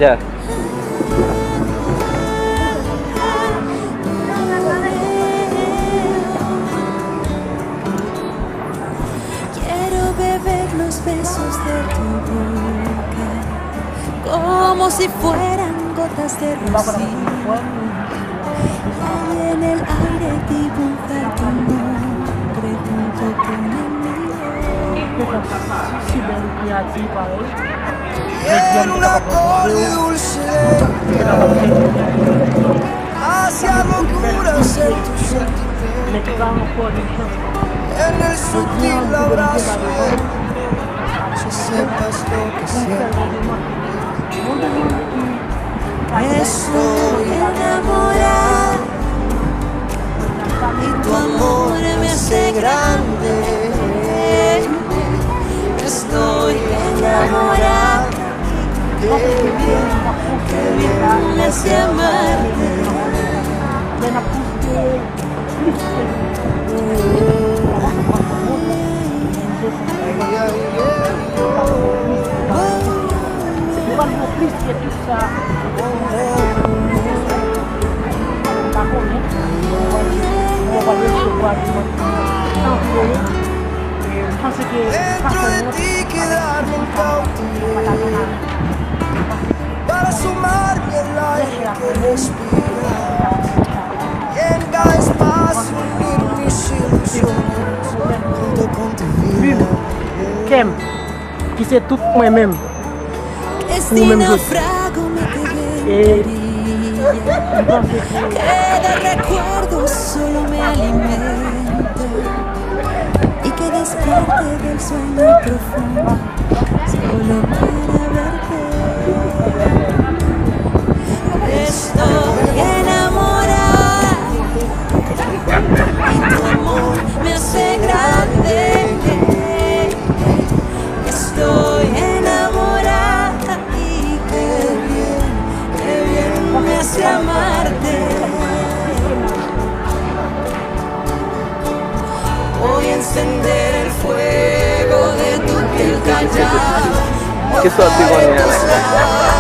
Ya. Quiero beber los besos de tu boca como si fueran gotas de rocío. Y en el aire dibujar tu nombre junto con el mío. Y en un acorde dulce hacia locuras en tu sentimiento. En el sutil abrazo si sepas lo que siento. Estoy enamorada y tu amor me hace grande. Estoy enamorada, qué bien me hace amarte. Dentro de ti quedarme en cautiverio para sumarme el aire que respiras y en cada espacio unir mis ilusiones junto con tu vida. Kem, qui c'est tout moi-même. Este naufrago me quedaría, que de recuerdos solo me alimenta y que despierte del sueño profundo solo para verte. Estoy enamorada y tu amor me hace grande. Estoy enamorada y qué bien me hace amarte. Voy a encender el fuego de tu piel callada. ¿Qué suerte con ella?